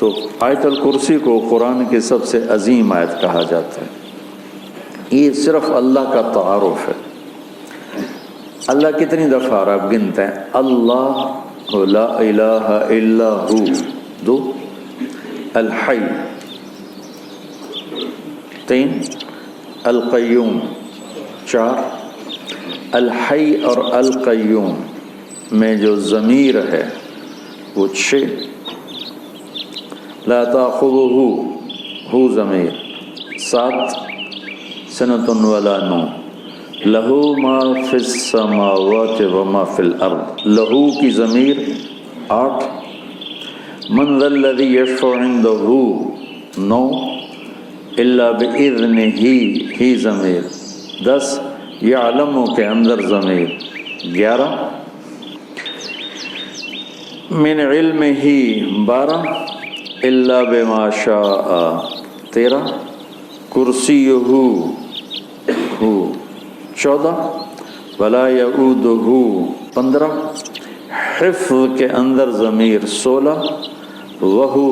تو آیت الکرسی کو قرآن کی سب سے عظیم آیت کہا جاتا ہے۔ یہ صرف اللہ کا تعارف ہے۔ اللہ کتنی دفعہ آپ گنتے ہیں؟ اللہ لا الہ الا ہو، 2، الحی 3، القیوم 4۔ الحی اور القیوم میں جو ضمیر ہے وہ 6۔ لا تأخذہ ہو ضمیر 7، سنۃ ولا نوم، لہو ما فی السماوات وما فی الارض، لہو کی ضمیر 8۔ من ذا الذی یشفع عندہ 9، الا باذنہ ہی ضمیر 10۔ یعلم کے اندر ضمیر 11۔ من علم ہی 12، الا بما شاء 13۔ کرسی ہو 14، ولا یعودہ 15۔ حفظ کے اندر ضمیر 16، وہو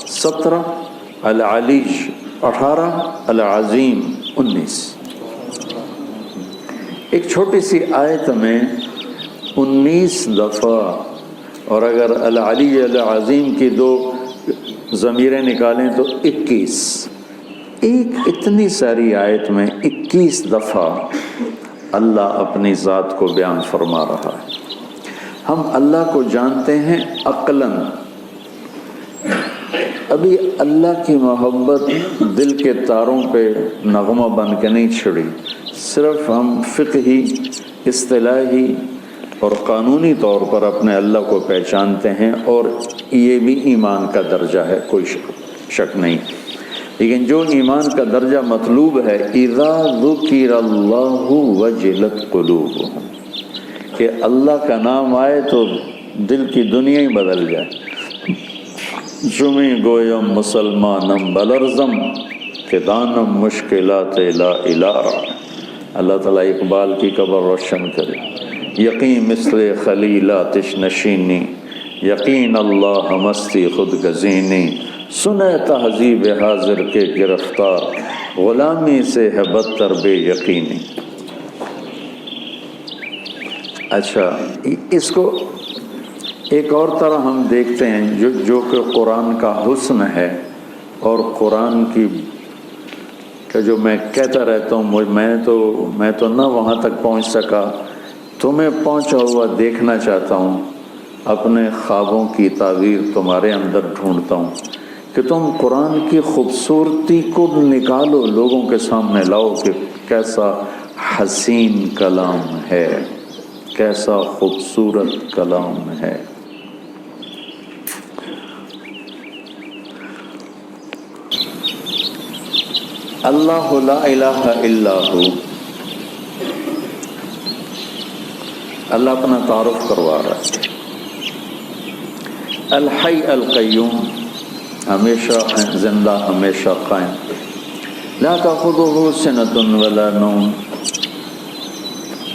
17۔ العلی 18، العظیم 19۔ ایک چھوٹی سی آیت میں 19 دفعہ، اور اگر العلی العظیم کی 2 ضمیریں نکالیں تو 21۔ ایک اتنی ساری آیت میں 21 دفعہ اللہ اپنی ذات کو بیان فرما رہا ہے۔ ہم اللہ کو جانتے ہیں عقلاً، ابھی اللہ کی محبت دل کے تاروں پہ نغمہ بن کے نہیں چھڑی، صرف ہم فقہی، اصطلاحی اور قانونی طور پر اپنے اللہ کو پہچانتے ہیں، اور یہ بھی ایمان کا درجہ ہے، کوئی شک نہیں۔ لیکن جو ایمان کا درجہ مطلوب ہے، اذا ذکر اللہ وجلت قلوبہم، کہ اللہ کا نام آئے تو دل کی دنیا ہی بدل جائے۔ جمی گویم مسلمانم بلرزم، کہ دانم مشکلات لا الارا۔ اللہ تعالیٰ اقبال کی قبر روشن کرے۔ یقین مثل خلیل آتش نشینی، یقین اللہ مستی خود گزینی، سنے تہذیب حاضر کے گرفتار، غلامی سے ہے بدتر بے یقینی۔ اچھا، اس کو ایک اور طرح ہم دیکھتے ہیں جو کہ قرآن کا حسن ہے، اور قرآن کی کہ جو میں کہتا رہتا ہوں، میں تو نہ وہاں تک پہنچ سکا، تمہیں پہنچا ہوا دیکھنا چاہتا ہوں، اپنے خوابوں کی تعبیر تمہارے اندر ڈھونڈتا ہوں، کہ تم قرآن کی خوبصورتی کو نکالو، لوگوں کے سامنے لاؤ کہ کیسا حسین کلام ہے، کیسا خوبصورت کلام ہے۔ اللہ لا الہ الا ہو، اللہ اپنا تعارف کروا رہا ہے۔ الحی القیوم، ہمیشہ زندہ، ہمیشہ قائم۔ لا تأخذہ سنۃ ولا نوم،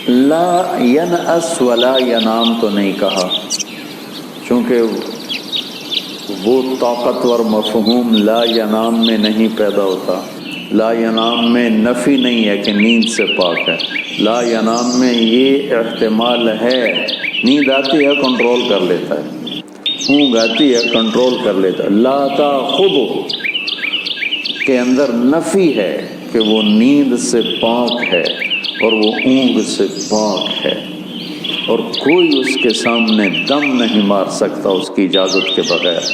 لا ینأس ولا ینام تو نہیں کہا، چونکہ وہ طاقتور مفہوم لا ینام میں نہیں پیدا ہوتا۔ لا ینام میں نفی نہیں ہے کہ نیند سے پاک ہے، لا ینام میں یہ احتمال ہے، نیند آتی ہے کنٹرول کر لیتا ہے، اونگ آتی ہے کنٹرول کر لیتا ہے۔ لا تأخذہ کے اندر نفی ہے کہ وہ نیند سے پاک ہے اور وہ اونگ سے پاک ہے، اور کوئی اس کے سامنے دم نہیں مار سکتا اس کی اجازت کے بغیر،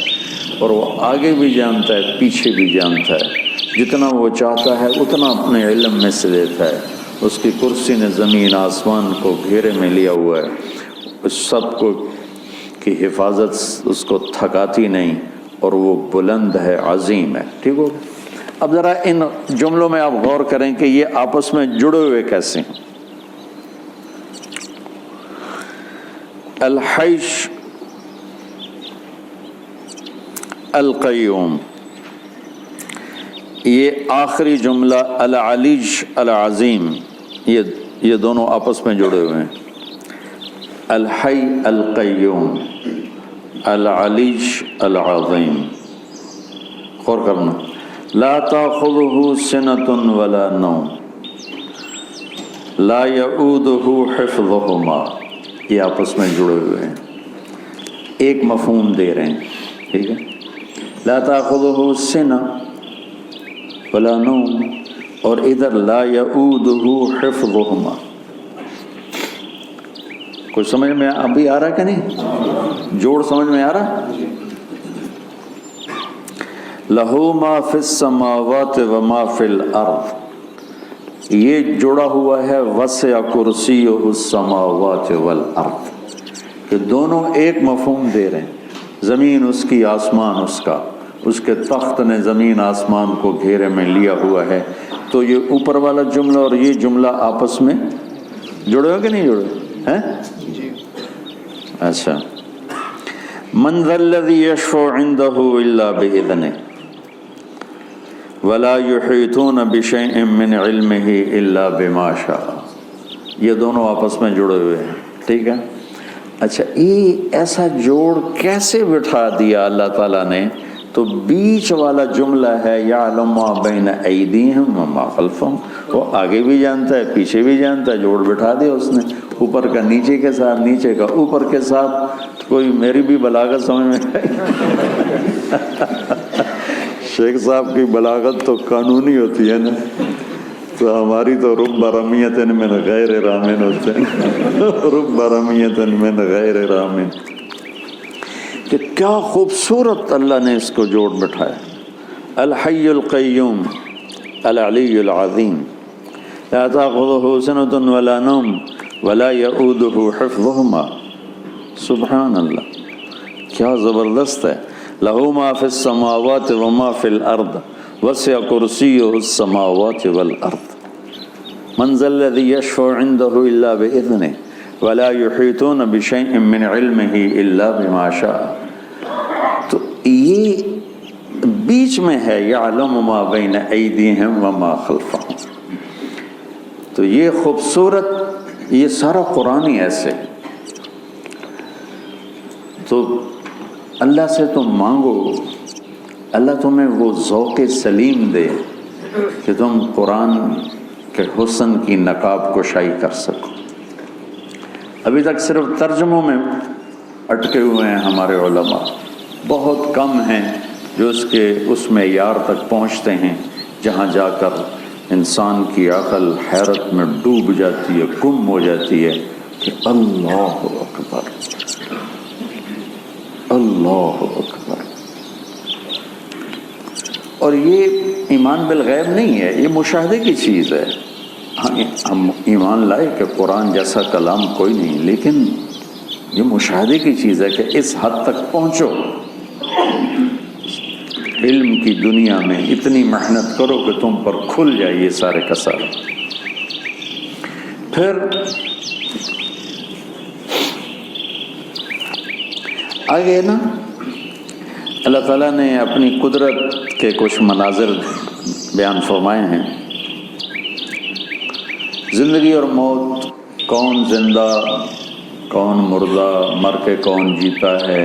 اور وہ آگے بھی جانتا ہے، پیچھے بھی جانتا ہے، جتنا وہ چاہتا ہے اتنا اپنے علم میں سے دیتا ہے۔ اس کی کرسی نے زمین آسمان کو گھیرے میں لیا ہوا ہے، اس سب کو کی حفاظت اس کو تھکاتی نہیں، اور وہ بلند ہے، عظیم ہے۔ ٹھیک ہو؟ اب ذرا ان جملوں میں آپ غور کریں کہ یہ آپس میں جڑے ہوئے کیسے ہیں۔ الحیش القیوم، یہ آخری جملہ العلیج العظیم، یہ دونوں آپس میں جڑے ہوئے ہیں۔ الحی القیوم، العلیج العظیم، غور کرنا، لا تأخذہ سنۃ ولا نوم لا یعودہ حفظہما، یہ آپس میں جڑے ہوئے ہیں، ایک مفہوم دے رہے ہیں، ٹھیک ہے، لا تأخذہ سنہ ولا نوم، اور ادھر لا یعودہ حفظہما۔ کچھ سمجھ میں ابھی آ رہا ہے کہ نہیں؟ جوڑ سمجھ میں آ رہا ہے؟ لہو ما فی السماوات و ما فی الارض، یہ جڑا ہوا ہے وسع کرسیہ السماوات والارض، کہ دونوں ایک مفہوم دے رہے ہیں، زمین اس کی، آسمان اس کا، اس کے تخت نے زمین آسمان کو گھیرے میں لیا ہوا ہے۔ تو یہ اوپر والا جملہ اور یہ جملہ آپس میں جڑے ہو کہ نہیں جڑے ہیں؟ اچھا، من ذا الذی یشفع عندہ الا بإذنہ ولا یحیطون بشیء من علمہ الا بما شاء، یہ دونوں آپس میں جڑے ہوئے ہیں، ٹھیک ہے۔ اچھا، یہ ایسا جوڑ کیسے بٹھا دیا اللہ تعالیٰ نے؟ تو بیچ والا جملہ ہے یعلم ما بین ایدیہم وما خلفہم، وہ آگے بھی جانتا ہے پیچھے بھی جانتا ہے، جوڑ بٹھا دیا اس نے، اوپر کا نیچے کے ساتھ، نیچے کا اوپر کے ساتھ۔ کوئی میری بھی بلاغت سمجھ میں آئی؟ شیخ صاحب کی بلاغت تو قانونی ہوتی ہے نا، تو ہماری تو رب رمیۃ من غیر رامن ہوتے ہیں، رب رمیۃ من غیر رامن۔ کہ کیا خوبصورت اللہ نے اس کو جوڑ بٹھایا، الحی القیوم العلی العظیم، لا تأخذہ سنۃ ولا نوم ولا یعودہ حفظہما، سبحان اللہ، کیا زبردست ہے۔ لہ ما فی السماوات وما فی الارض وسع کرسیہ السماوات والارض من ذا الذی یشفع عندہ الا بإذنہ ولا یحیطون بشیء من علمہ الا بما شاء۔ تو یہ بیچ میں ہے یعلم ما بین ایدیہم وما خلفہم، تو یہ خوبصورت، یہ سارا قرآن ہی ایسے۔ تو اللہ سے تم مانگو، اللہ تمہیں وہ ذوق سلیم دے کہ تم قرآن کے حسن کی نقاب کشائی کر سکو۔ ابھی تک صرف ترجموں میں اٹکے ہوئے ہیں ہمارے علماء، بہت کم ہیں جو اس معیار تک پہنچتے ہیں جہاں جا کر انسان کی عقل حیرت میں ڈوب جاتی ہے، گم ہو جاتی ہے کہ اللہ اکبر، اللہ اکبر۔ اور یہ ایمان بالغیب نہیں ہے، یہ مشاہدے کی چیز ہے۔ ہم ایمان لائے کہ قرآن جیسا کلام کوئی نہیں، لیکن یہ مشاہدے کی چیز ہے کہ اس حد تک پہنچو، علم کی دنیا میں اتنی محنت کرو کہ تم پر کھل جائے یہ سارے کا سارا۔ پھر آگے نا اللہ تعالیٰ نے اپنی قدرت کے کچھ مناظر بیان فرمائے ہیں، زندگی اور موت، کون زندہ کون مردہ، مر کے کون جیتا ہے،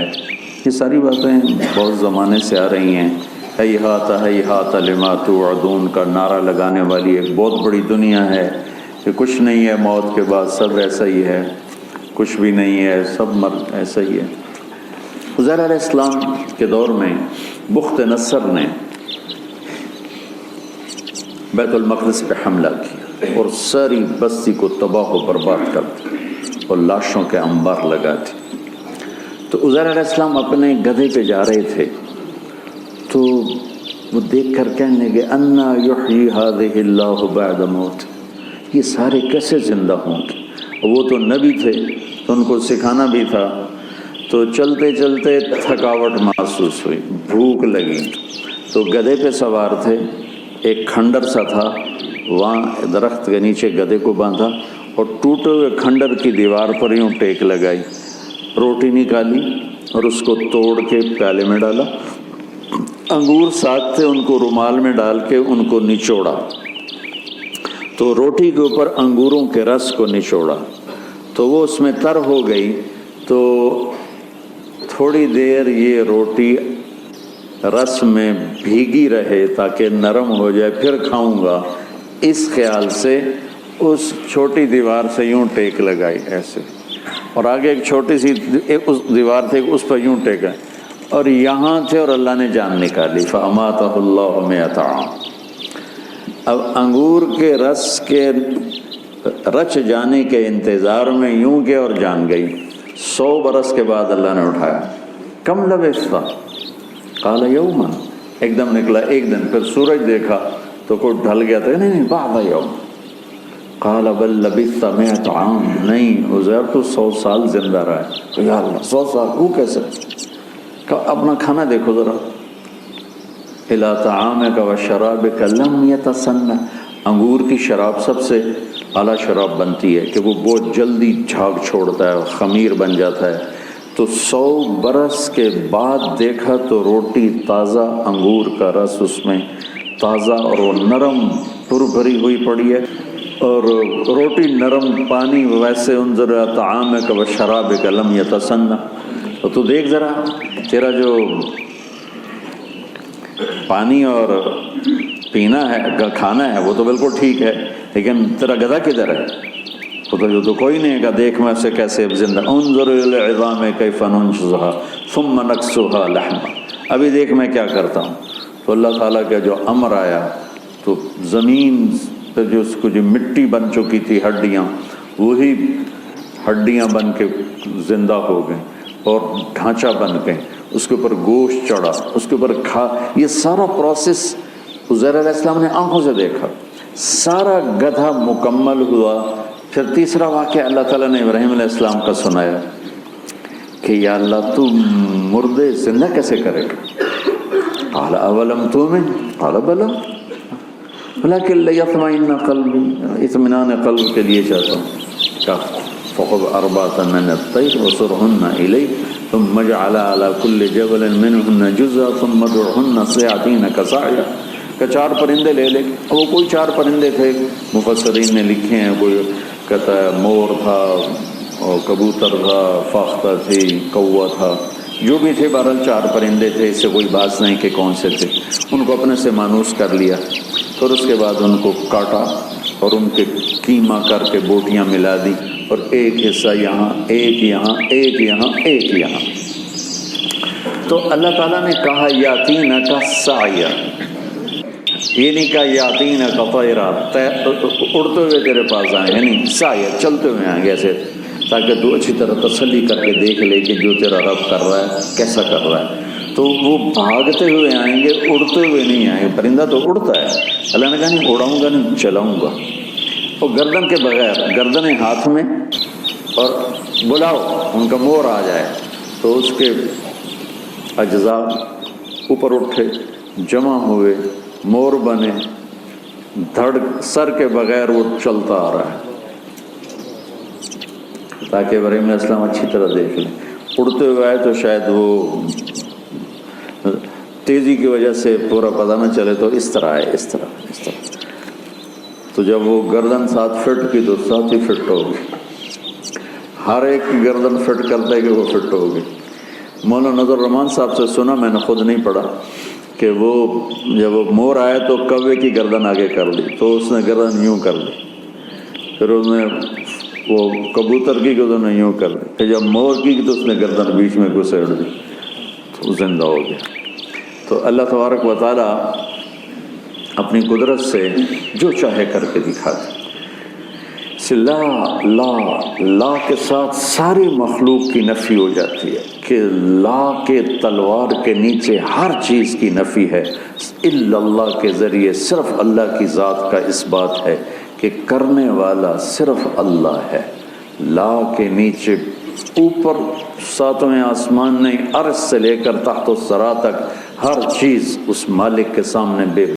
یہ ساری باتیں بہت زمانے سے آ رہی ہیں۔ ہیہات ہیہات لما توعدون کا نعرہ لگانے والی ایک بہت بڑی دنیا ہے کہ کچھ نہیں ہے موت کے بعد، سب ایسا ہی ہے، کچھ بھی نہیں ہے، سب ایسا ہی ہے۔ عزیر علیہ السلام کے دور میں بخت نصر نے بیت المقدس پہ حملہ کیا اور ساری بستی کو تباہ و برباد کر دیا اور لاشوں کے انبار لگا دی۔ تو عزیر علیہ السلام اپنے گدھے پہ جا رہے تھے، تو وہ دیکھ کر کہنے لگے انا یحیی ہذہ اللہ بعد موت، یہ سارے کیسے زندہ ہوں گے؟ وہ تو نبی تھے تو ان کو سکھانا بھی تھا۔ تو چلتے چلتے تھکاوٹ محسوس ہوئی، بھوک لگی، تو گدھے پہ سوار تھے، ایک کھنڈر سا تھا، وہاں درخت کے نیچے گدھے کو باندھا اور ٹوٹے ہوئے کھنڈر کی دیوار پر یوں ٹیک لگائی، روٹی نکالی اور اس کو توڑ کے پیالے میں ڈالا، انگور ساتھ تھے ان کو رومال میں ڈال کے ان کو نچوڑا، تو روٹی کے اوپر انگوروں کے رس کو نچوڑا تو وہ اس میں تر ہو گئی۔ تو تھوڑی دیر یہ روٹی رس میں بھیگی رہے تاکہ نرم ہو جائے پھر کھاؤں گا، اس خیال سے اس چھوٹی دیوار سے یوں ٹیک لگائی ایسے، اور آگے ایک چھوٹی سی اس دیوار تھی اس پر یوں ٹیکا، اور یہاں تھے اور اللہ نے جان نکالی، فَأَمَاتَهُ اللَّهُ مِئَةَ عَامٍ۔ اب انگور کے رس کے رچ جانے کے انتظار میں یوں گئے اور جان گئی۔ 100 برس کے بعد اللہ نے اٹھایا، کم لبثت؟ قال یوما، ایک دم نکلا ایک دن، پھر سورج دیکھا تو کوئی ڈھل گیا تھا، نہیں بعد یوم۔ قال بل لبثت 100 عام، نہیں عزیر تو 100 سال زندہ رہا ہے۔ یا اللہ 100 سال، وہ کیسے؟ اپنا کھانا دیکھو ذرا، الی طعامک و شرابک لم یتسنہ، انگور کی شراب سب سے اعلیٰ شراب بنتی ہے کہ وہ بہت جلدی جھاگ چھوڑتا ہے، خمیر بن جاتا ہے، تو 100 برس کے بعد دیکھا تو روٹی تازہ، انگور کا رس اس میں تازہ اور وہ نرم پر بھری ہوئی پڑی ہے، اور روٹی نرم، پانی ویسے، انظر طعامک و شرابک لم یتسنہ، تو دیکھ ذرا تیرا جو پانی اور پینا ہے، کھانا ہے وہ تو بالکل ٹھیک ہے، لیکن تیرا گدھا کدھر ہے؟ وہ تو کوئی نہیں ہے، دیکھ میں اسے کیسے زندہ، انظر الی العظام کیف ننشزها ثم نکسوها لحما، ابھی دیکھ میں کیا کرتا ہوں۔ تو اللہ تعالیٰ کا جو امر آیا تو زمین پہ جو اس کو جو مٹی بن چکی تھی ہڈیاں، وہی ہڈیاں بن کے زندہ ہو گئیں اور ڈھانچہ بن گئے، اس کے اوپر گوشت چڑھا، اس کے اوپر یہ سارا پروسیس عزیر علیہ السلام نے آنکھوں سے دیکھا، سارا گدھا مکمل ہوا۔ پھر تیسرا واقعہ اللہ تعالیٰ نے ابراہیم علیہ السلام کا سنایا کہ یا اللہ تو مردے زندہ کیسے کرے گا؟ قال اولم تؤمن؟ قال بلی ولکن لیطمئن قلبی، اطمینان قلب کے لیے چاہتا ہوں۔ فخذ 4 من الطیر وصرهن الیک ثم اجعل على كل جبل منهن جزءا ثم ادعهن سیاتینک سعیا، کہ 4 پرندے لے لے، وہ کوئی 4 پرندے تھے، مفسرین نے لکھے ہیں، کوئی کہتا ہے مور تھا اور کبوتر تھا، فاختہ تھی، کوا تھا، جو بھی تھے، بہرحال 4 پرندے تھے، اس سے کوئی بات نہیں کہ کون سے تھے، ان کو اپنے سے مانوس کر لیا، پھر اس کے بعد ان کو کاٹا اور ان کے کیما کر کے بوٹیاں ملا دی، اور ایک حصہ یہاں، ایک یہاں، ایک یہاں، ایک یہاں۔ تو اللہ تعالیٰ نے کہا یاتینک سعیا، یہ نہیں کہا یاتینک طیرا، اڑتے ہوئے تیرے پاس آئیں، یعنی سعیا چلتے ہوئے آئیں گے ایسے، تاکہ تو اچھی طرح تسلی کر کے دیکھ لے کہ جو تیرا رب کر رہا ہے کیسا کر رہا ہے۔ تو وہ بھاگتے ہوئے آئیں گے، اڑتے ہوئے نہیں آئیں گے، پرندہ تو اڑتا ہے، اللہ نے کہا نہیں اڑاؤں گا نہیں، چلاؤں گا، اور گردن کے بغیر، گردنیں ہاتھ میں، اور بلاؤ ان کا مور آ جائے تو اس کے اجزاء اوپر اٹھے، جمع ہوئے، مور بنے، دھڑ سر کے بغیر وہ چلتا آ رہا ہے، تاکہ ابراہیم علیہ السلام اچھی طرح دیکھ لیں۔ اڑتے ہوئے آئے تو شاید وہ تیزی کی وجہ سے پورا پتہ نہ چلے، تو اس طرح ہے، اس طرح، اس طرح۔ تو جب وہ گردن 7 فٹ کی تو 7 ہی فٹ ہوگی، ہر ایک کی گردن فٹ کرتا ہے کہ وہ فٹ ہوگی۔ مولانا نظر الرحمان صاحب سے سنا، میں نے خود نہیں پڑھا، کہ وہ جب وہ مور آئے تو کوے کی گردن آگے کر لی، تو اس نے گردن یوں کر لی، پھر اس نے وہ کبوتر کی گردن یوں کر لی، پھر جب مور کی تو اس نے گردن بیچ میں گھسیڑ دی، تو زندہ ہو گیا۔ تو اللہ تبارک و تعالیٰ اپنی قدرت سے جو چاہے کر کے دکھاتے، لا کے ساتھ ساری مخلوق کی نفی ہو جاتی ہے، کہ لا کے تلوار کے نیچے ہر چیز کی نفی ہے، الا اللہ کے ذریعے صرف اللہ کی ذات کا اس بات ہے کہ کرنے والا صرف اللہ ہے۔ لا کے نیچے اوپر 7ویں آسمان نہیں، عرش سے لے کر تحت الثری تک ہر چیز اس مالک کے سامنے بے